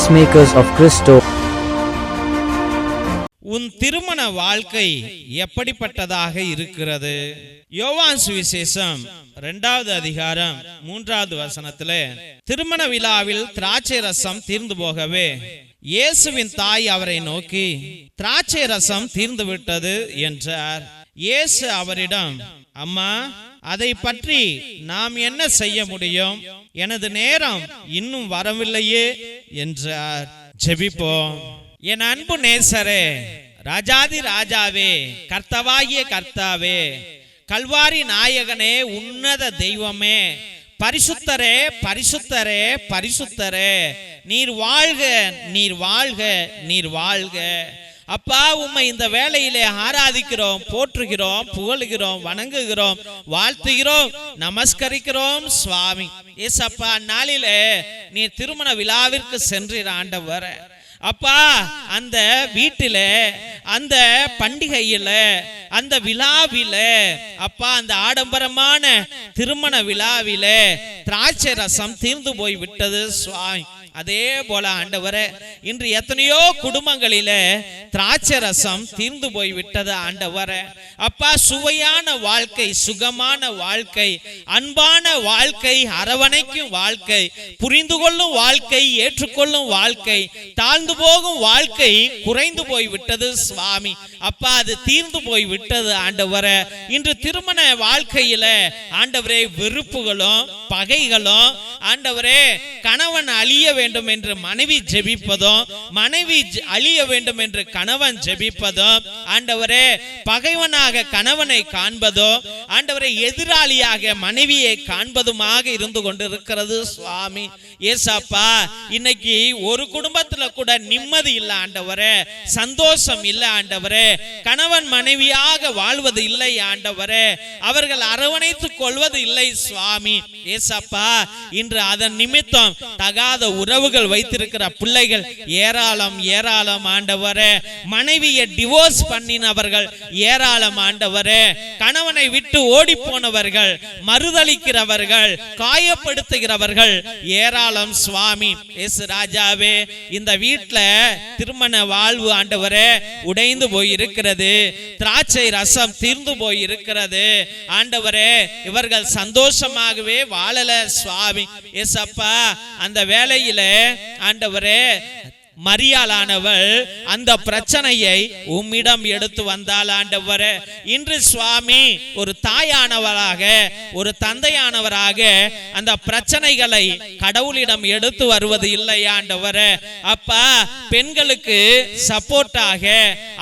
Peacemakers of Christo. உன் திருமண வாழ்க்கை எப்படிப்பட்டதாக இருக்கிறது? யோவான் சுவிசேஷம் 2வது அதிகாரம் 3வது வசனத்திலே, திருமண விழாவில் திராட்சை ரசம் தீர்ந்து போகவே இயேசுவின் தாய் அவரை நோக்கி, திராட்சை ரசம் தீர்ந்து விட்டது என்றார். இயேசு அவரிடம், அம்மா, அதை பற்றி நாம் என்ன செய்ய முடியும்? எனது நேரம் இன்னும் வரவில்லையே என்றார். ஜெபிப்போம். என் அன்பு நேசரே, ராஜாதி ராஜாவே, கர்த்தவாகிய கர்த்தாவே, கல்வாரி நாயகனே, உன்னத தெய்வமே, பரிசுத்தரே பரிசுத்தரே பரிசுத்தரே, நீர் வாழ்க, நீர் வாழ்க, நீர் வாழ்க. அப்பா, உம்மை இந்த வேளையிலே ஆராதிக்கிறோம், போற்றுகிறோம், புகழுகிறோம், வணங்குகிறோம், வாழ்த்துகிறோம், நமஸ்கரிக்கிறோம் சுவாமி. ஏசப்பா, நாளிலே நீர் திருமண விழாவிற்கு சென்றீர் ஆண்டவர். அப்பா, அந்த வீட்டில, அந்த பண்டிகையில, அந்த விழாவில, அப்பா, அந்த ஆடம்பரமான திருமண விழாவில திராட்சை ரசம் தீர்ந்து போய் விட்டது சுவாமி. அதே போல ஆண்டவரே, இன்று எத்தனையோ குடும்பங்களில திராட்சை ரசம் தீர்ந்து போய் விட்டது ஆண்டவரே. அப்பா, சுவையான வாழ்க்கை, சுகமான வாழ்க்கை, அன்பான வாழ்க்கை, அரவணைக்கும் வாழ்க்கை, புரிந்து கொள்ளும் வாழ்க்கை, ஏற்றுக்கொள்ளும் வாழ்க்கை, தாழ்ந்து போகும் வாழ்க்கை குறைந்து போய் விட்டது சுவாமி. அப்பா, அது தீர்ந்து போய் விட்டது ஆண்டவரே. இன்று திருமண வாழ்க்கையில ஆண்டவரே, வெறுப்புகளும் பகைகளும் ஆண்டவரே, கணவன் அழிய வேண்டும் என்று மனைவி ஜெபிப்பதும், மனைவி அழிய வேண்டும் என்று கணவன் ஜெபிப்பதும், ஆண்டவரே, பகைவனாக கணவனை காண்பதும், ஆண்டவரே, எதிராளியாக மனைவியை காண்பதுமாக இருந்து கொண்டிருக்கிறது சுவாமி. ஏசப்பா, இன்னைக்கு ஒரு குடும்பத்துல கூட நிம்மதி இல்லை ஆண்டவரே, சந்தோஷம் இல்லை ஆண்டவரே, கணவன் மனைவியாக வாழ்வது இல்லை ஆண்டவரே, அவர்கள் அரவணைத்துக் கொள்வது இல்லை சுவாமி. ஏசப்பா, இன்று அதன் நிமித்தம் தகாத உறவுகள் வைத்திருக்கிற பிள்ளைகள் ஏராளம் ஏராளம் ஆண்டவரே. மனைவியை டிவோர்ஸ் பண்ணினவர்கள் ஏராளம் ஆண்டவரே. கணவனை விட்டு ஓடி போனவர்கள், மறுதளிக்கிறவர்கள், காயப்படுத்துகிறவர்கள் ஏராளம் சுவாமி. இயேசு ராஜாவே, இந்த வீட்டில் திருமண வாழ்வு ஆண்டவரே உடைந்து போய் இருக்கிறது, திராட்சை ரசம் தீர்ந்து போய் இருக்கிறது ஆண்டவரே. இவர்கள் சந்தோஷமாகவே வாழல சுவாமி. ஏசப்பா, அந்த வேளையில ஆண்டவரே, மரியாளானவள் அந்த பிரச்சனையை உம்மிடம் எடுத்து வந்தாள் ஆண்டவரே. இன்று சுவாமி, ஒரு தாயானவராக, ஒரு தந்தையானவராக அந்த பிரச்சனைகளை கடவுளிடம் எடுத்து வருவது இல்லை ஆண்டவரே. அப்பா, பெண்களுக்கு சப்போர்ட்டாக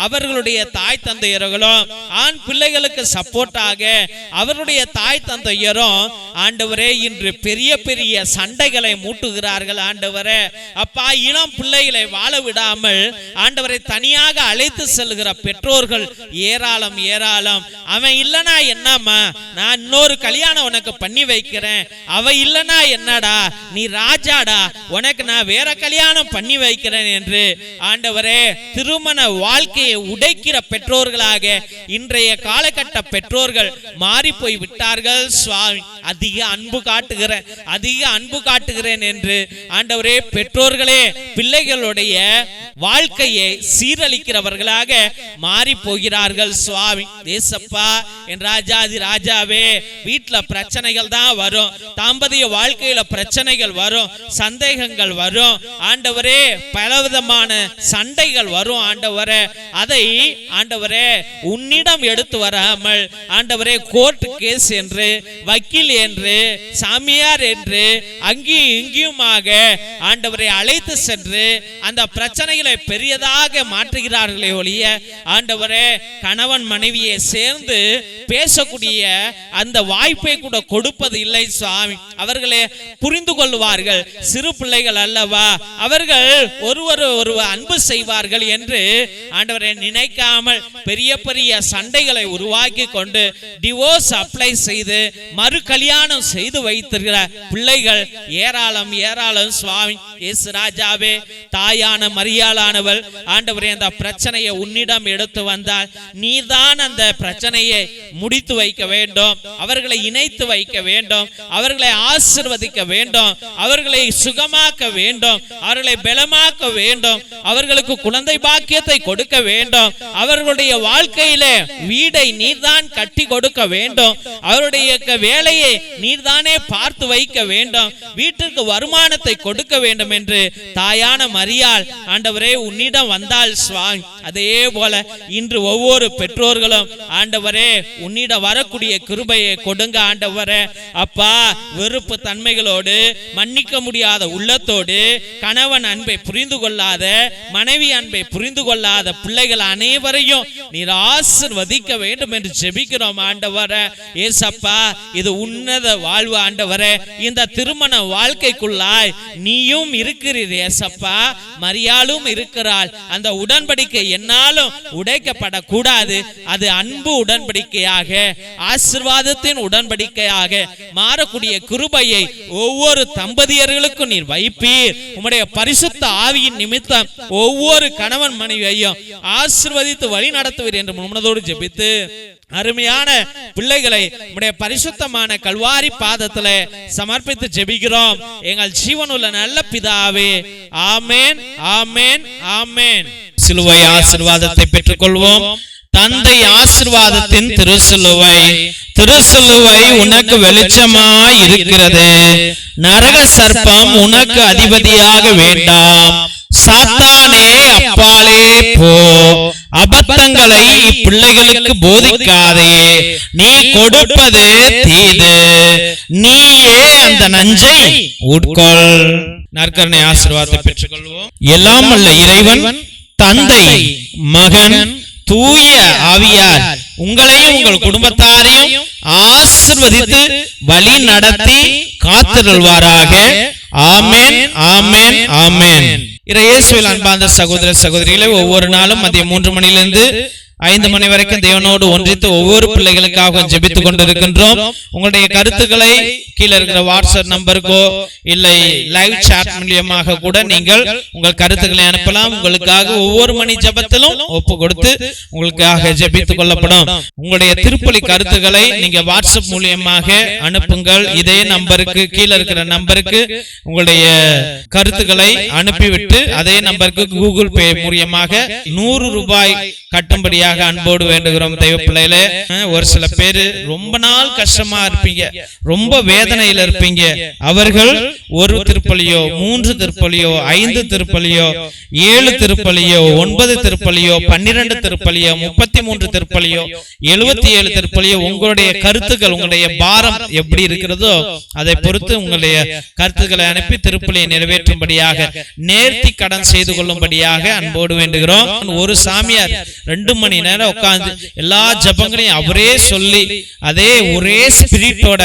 அவர்களுடைய தாய் தந்தையர்களும், ஆண் பிள்ளைகளுக்கு சப்போர்ட்டாக அவருடைய தாய் தந்தையரும் ஆண்டவரே இன்று பெரிய பெரிய சண்டைகளை மூட்டுகிறார்கள் ஆண்டவரே. அப்பா, இளம் பிள்ளைகளை வாழ விடாமல் ஆண்டவரை தனியாக அழைத்து செல்கிற பெற்றோர்கள் ஏராளம் ஏராளம். அவன் இல்லனா என்னம்மா, நான் இன்னொரு கல்யாணம் உனக்கு பண்ணி வைக்கிறேன், அவ இல்லனா என்னடா, நீ ராஜாடா, உனக்கு நான் வேற கல்யாணம் பண்ணி வைக்கிறேன் என்று ஆண்டவரே திருமண வாழ்க்கையை உடைக்கிற பெற்றோர்களாக இன்றைய காலகட்ட பெற்றோர்கள் மாறி போய் விட்டார்கள் சுவாமி. அதிக அன்பு காட்டுகிறேன், அதிக அன்பு காட்டுகிறேன் என்று ஆண்டவரே பெற்றோர்களே பிள்ளைகளுடைய வாழ்க்கையை சீரழிக்கிறவர்களாக மாறி போகிறார்கள் சுவாமி. தேசப்பா, என் ராஜாதி ராஜாவே, வீட்டுல பிரச்சனைகள் தான் வரும், தாம்பதிய வாழ்க்கையில பிரச்சனைகள் வரும், சந்தேகங்கள் வரும் ஆண்டவரே, பலவிதமான சண்டைகள் வரும் ஆண்டவரே. அதை ஆண்டவரே உன்னிடம் எடுத்து வராமல் ஆண்டவரே கோர்ட் கேஸ் என்று, வக்கீல் என்று, சாமியார் என்று அங்கேயும் இங்கேயுமாக ஆண்டவரை அழைத்து சென்று அந்த பிரச்சனைகளை பெரியதாக மாற்றுகிறார்களே ஒழிய ஆண்டவரே, கணவன் மனைவியை சேர்ந்து பேசக்கூடிய அந்த வாய்ப்பை கூட கொடுப்பது இல்லை சுவாமி. அவர்களே புரிந்து கொள்வார்கள், சிறு பிள்ளைகள் அல்லவா, அவர்கள் ஒருவர் அன்பு செய்வார்கள் என்று ஆண்டவரை நினைக்காமல் பெரிய பெரிய சண்டைகளை உருவாக்கி கொண்டு டிவோர்ஸ் அப்ளை செய்து மறு கல்யாணம் செய்து வைத்திருக்கிற பிள்ளைகள் ஏராளம் ஏராளம் சுவாமி. இயேசு ராஜாவே, தாயான மரியாளானவள் ஆண்டவரே அந்த பிரச்சனையை உன்னிடம் எடுத்து வந்தால் நீதான் அந்த பிரச்சனையை முடித்து வைக்க வேண்டும், அவர்களை இணைத்து வைக்க வேண்டும், அவர்களை ஆசீர்வதிக்க வேண்டும், அவர்களை சுகமாக்க வேண்டும், அவர்களை பலமாக்க வேண்டும், அவர்களுக்கு குழந்தை பாக்கியத்தை கொடுக்க வேண்டும், அவர்களுடைய வாழ்க்கையிலே வீடை நீர்தான் கட்டி கொடுக்க வேண்டும், அவருடைய வேலையை நீர்தானே பார்த்து வைக்க வேண்டும், வீட்டிற்கு வருமானத்தை கொடுக்க வேண்டும் என்று தாயான மரியாள் ஆண்டவரே உன்னிடம் வந்தால் சுவாமி, அதே போல இன்று ஒவ்வொரு பெற்றோர்களும் ஆண்டவரே உன்னிடம் வரக்கூடிய கிருபையை கொடுங்க ஆண்டவரே. அப்பா, வெறுப்பு தன்மைகளோடு, மன்னிக்க முடியாத உள்ளத்தோடு, கணவன் அன்பை புரிந்து கொள்ளாத, மனைவி அன்பை புரிந்து கொள்ளாத பிள்ளைகள் அனைவரையும் நீர் ஆசீர்வதிக்க வேண்டும் என்று ஜெபிக்கிறோம் ஆண்டவரே. ஏசப்பா, இது உன்னத வாழ்வு ஆண்டவரே. இந்த திருமண வாழ்க்கைக்குள்ளாய் நீயும் இருக்கிறீர் ஏசப்பா, மரியாளும் இருக்கிறாள். அந்த உடன்படிக்கை என்னாலும் உடைக்கப்படக்கூடாது. அது அன்பு உடன்படிக்கையாக, ஆசீர்வாதத்தின் உடன்படிக்கையாக மாறக்கூடிய கிருபையை ஒவ்வொரு தம்பதியர்களுக்கும் நீர் வைப்பீர். உம்முடைய பரிசுத்த ஆவியின் நிமித்தம் ஒவ்வொரு கணவன் மனைவியையும் ஆசீர்வதித்து வழி நடத்துவீர் என்று முன்னதோடு ஜெபித்து அருமையான பிள்ளைகளை உம்முடைய பரிசுத்தமான கல்வாரி பாதத்திலே சமர்ப்பித்து ஜெபிக்கிறோம் எங்கள் ஜீவனுள்ள நல்ல பிதாவே. ஆமென், ஆமென், ஆமென். சிலுவை ஆசீர்வாதத்தை பெற்றுக் கொள்வோம். தந்தை ஆசீர்வாதத்தின் திருசிலுவை, திருசிலுவை உனக்கு வெளிச்சமாய் இருக்கிறது. நரக சர்ப்பம் உனக்கு அதிபதியாக வேண்டாம். சாத்தானே அப்பாலே போ. அபத்தங்களை பிள்ளைகளுக்கு போதிக்காதே. நீ கொடுப்பது தீது, நீயே அந்த நஞ்சை உட்கொள். நற்கருணை ஆசீர்வாதத்தை பெற்றுக் கொள்வோம். எல்லாம் வல்ல இறைவன், தந்தை, மகன், தூய ஆவியார் உங்களையும் உங்கள் குடும்பத்தாரையும் ஆசீர்வதித்து வழி நடத்தி காத்திருள்வாராக. ஆமென், ஆமென், ஆமென். இயேசுவில் அன்பார்ந்த சகோதர சகோதரிகளை, ஒவ்வொரு நாளும் மதியம் 3 மணியிலிருந்து 5 மணி வரைக்கும் தேவனோடு ஒன்றித்து ஒவ்வொரு பிள்ளைகளுக்காக ஜெபித்துக் கொண்டிருக்கின்றோம். உங்களுடைய கருத்துக்களை கீழே இருக்கிற வாட்ஸ்அப் நம்பருக்கோ இல்லை லைவ் சாட் மூலியமாக கூட நீங்கள் உங்கள் கருத்துக்களை அனுப்பலாம். உங்களுக்காக ஒவ்வொரு மணி ஜெபத்திலும் ஒப்பு கொடுத்து உங்களுக்காக ஜெபித்துக் கொள்ளப்படும். உங்களுடைய திருப்பலி கருத்துக்களை நீங்க வாட்ஸ்அப் மூலியமாக அனுப்புங்கள். இதே நம்பருக்கு, கீழே இருக்கிற நம்பருக்கு உங்களுடைய கருத்துக்களை அனுப்பிவிட்டு அதே நம்பருக்கு கூகுள் பே மூலியமாக 100 ரூபாய் கட்டும்படியாக அன்போடு வேண்டுகிறோம். தெய்வ பிள்ளைகளே, ஒரு சில பேரு ரொம்ப நாள் கஷ்டமா இருப்பீங்க, ரொம்ப வேதனையில இருப்பீங்க. அவர்கள் 1 திருப்பலியோ, 3 திருப்பலியோ, 5 திருப்பலியோ, 7 திருப்பலியோ, 9 திருப்பலியோ, 12 திருப்பலியோ, 33 திருப்பலியோ, 77 திருப்பலியோ, உங்களுடைய கருத்துக்கள், உங்களுடைய பாரம் எப்படி இருக்கிறதோ அதை பொறுத்து உங்களுடைய கருத்துக்களை அனுப்பி திருப்பலியை நிறைவேற்றும்படியாக, நேர்த்தி கடன் செய்து கொள்ளும்படியாக அன்போடு வேண்டுகிறோம். ஒரு சாமியார் 2 மணி நேரம் உட்கார்ந்து எல்லா ஜபங்களையும் அவரே சொல்லி, அதே ஒரே ஸ்பிரிட்டோட,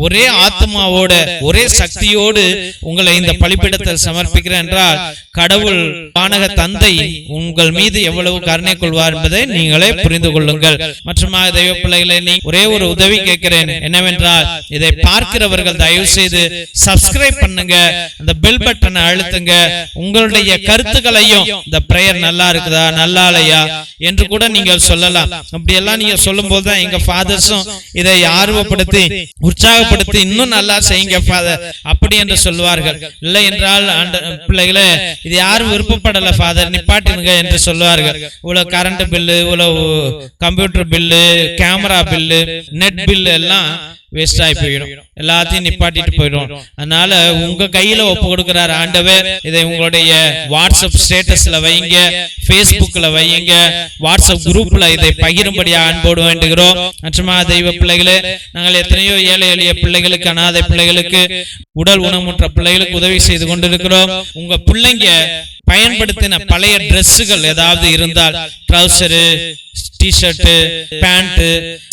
ஒரே ஆத்மாவோட, ஒரே சக்தியோடு உங்களை இந்த பலிபீடத்தில் சமர்ப்பிக்கிறேன் என்றால் கடவுள் வானக தந்தை உங்கள் மீது எவ்வளவு கருணை கொள்வார் என்பதை நீங்களே புரிந்து கொள்ளுங்கள். மற்றும் தெய்வ பிள்ளைகளை, நீ ஒரே ஒரு உதவி கேட்கிறேன். என்னவென்றால், இதை பார்க்கிறவர்கள் தயவு செய்து சப்ஸ்கிரைப் பண்ணுங்க, அந்த பெல் பட்டனை அழுத்துங்க. உங்களுடைய கருத்துக்களையும், இந்த பிரேயர் நல்லா இருக்குதா, நல்லா இல்லையா என்று கூட நீங்கள் சொல்லலாம். அப்படி எல்லாம் நீங்க சொல்லும் போதுதான் எங்க ஃபாதர்ஸும் இதை ஆர்வப்படுத்தி உற்சாகப்படுத்தி இன்னும் நல்லா செய்யுங்க ஃபாதர் அப்படி என்று சொல்வார்கள். இல்லை என்றால் பிள்ளைகளே, இது யாரும் விருப்பப்படல ஃபாதர், நிப்பாட்டுங்க என்று சொல்வார்கள். இவ்வளவு கரண்ட் பில்லு, இவ்வளவு computer bill, camera bill, net bill எல்லாம் வேஸ்ட் ஆகி போயிடும், எல்லாத்தையும் நிப்பாட்டிட்டு போயிடும். அதனால உங்க கையில ஒப்பு கொடுக்கிறார் ஆண்டவர். இதை உங்களுடைய வாட்ஸ்அப் ஸ்டேட்டஸ்ல வைங்க, பேஸ்புக்ல வைங்க, வாட்ஸ்அப் குரூப்ல இதை பகிரும்படியா அன்போடு வேண்டுகிறோம். மற்றும் தெய்வ பிள்ளைகளே, நாங்கள் எத்தனையோ ஏழை எளிய பிள்ளைகளுக்கு, அனாதை பிள்ளைகளுக்கு, உடல் ஊனமுற்ற பிள்ளைகளுக்கு உதவி செய்து கொண்டிருக்கிறோம். உங்க பிள்ளைங்க பயன்படுத்தின பழைய டிரெஸ்ஸுகள் ஏதாவது இருந்தால், ட்ரௌசரு, டிஷர்ட், பேண்ட்,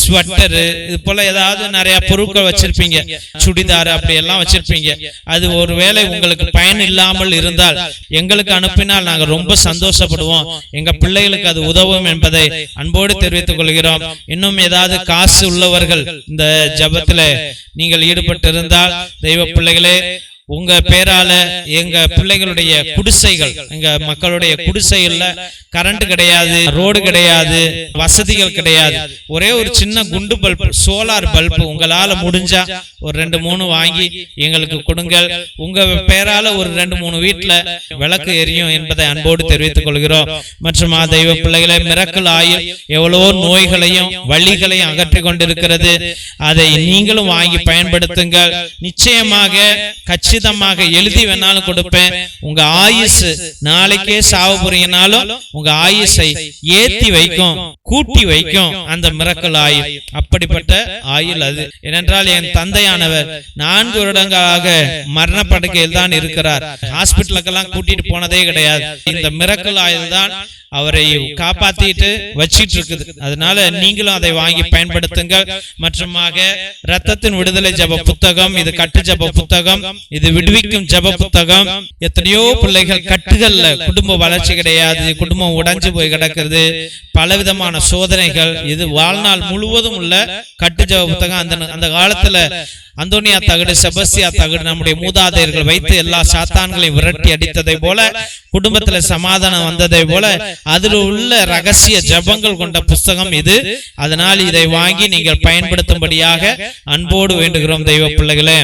ஸ்வெட்டர், இது போல ஏதாவது நிறைய பொருட்கள் வச்சிருப்பீங்க, சுடிதார் அப்படி எல்லாம் வச்சிருப்பீங்க. அது ஒருவேளை உங்களுக்கு பயன் இல்லாமல் இருந்தால் எங்களுக்கு அனுப்பினால் நாங்கள் ரொம்ப சந்தோஷப்படுவோம். எங்க பிள்ளைகளுக்கு அது உதவும் என்பதை அன்போடு தெரிவித்துக் கொள்கிறோம். இன்னும் ஏதாவது காசு உள்ளவர்கள் இந்த ஜபத்துல நீங்கள் ஈடுபட்டு இருந்தால், தெய்வ பிள்ளைகளே, உங்க பேரால எங்க பிள்ளைகளுடைய குடிசைகள், எங்க மக்களுடைய குடிசைகள்ல கரண்ட் கிடையாது, ரோடு கிடையாது, வசதிகள் கிடையாது. ஒரே ஒரு சின்ன குண்டு பல்ப், சோலார் பல்ப் உங்களால முடிஞ்சா ஒரு 2-3 வாங்கி எங்களுக்கு கொடுங்கள். உங்க பேரால ஒரு 2-3 வீட்டுல விளக்கு எரியும் என்பதை அன்போடு தெரிவித்துக் கொள்கிறோம். மற்றும் தெய்வ பிள்ளைகளை, மிரக்கல் ஆயில் எவ்வளவோ நோய்களையும் வலிகளையும் அகற்றி கொண்டிருக்கிறது. அதை நீங்களும் வாங்கி பயன்படுத்துங்கள். நிச்சயமாக கச்சிதமாக எழுதி வேணாலும் கொடுப்பேன். உங்க ஆயுசு நாளைக்கே சாவு புரியினாலும் உங்க ஆயுசை ஏத்தி வைக்கும், கூட்டி வைக்கும் அந்த மிரக்கல் ஆயில். அப்படிப்பட்ட ஆயில் அது. ஏனென்றால் என் தந்தையானவர் 4 வருடங்களாக மரண படுக்கையில் தான் இருக்கிறார். ஹாஸ்பிட்டலுக்கெல்லாம் கூட்டிட்டு போனதே கிடையாது. இந்த மிரக்கல் ஆயில் தான் அவரை காப்பாத்திட்டு வச்சிட்டு இருக்குது. அதனால நீங்களும் அதை வாங்கி பயன்படுத்துங்கள். மற்றுமாக இரத்தத்தின் விடுதலை ஜப புத்தகம், இது கட்டு ஜப புத்தகம், இது விடுவிக்கும் ஜப புத்தகம். எத்தனையோ பிள்ளைகள் கட்டுகள்ல குடும்ப வளர்ச்சி கிடையாது, குடும்பம் உடைஞ்சு போய் கிடக்கிறது, பலவிதமான சோதனைகள். இது வாழ்நாள் முழுவதும் உள்ள கட்டு ஜப புத்தகம். அந்த காலத்துல அந்தோனியா தகடு, செபஸ்தியா தகடு நம்முடைய மூதாதையர்கள் வைத்து எல்லா சாத்தான்களையும் விரட்டி அடித்ததை போல, குடும்பத்துல சமாதானம் வந்ததை போல, அதில் உள்ள ரகசிய ஜபங்கள் கொண்ட புஸ்தகம் இது. அதனால் இதை வாங்கி நீங்கள் பயன்படுத்தும்படியாக அன்போடு வேண்டுகிறோம் தெய்வ பிள்ளைகளே.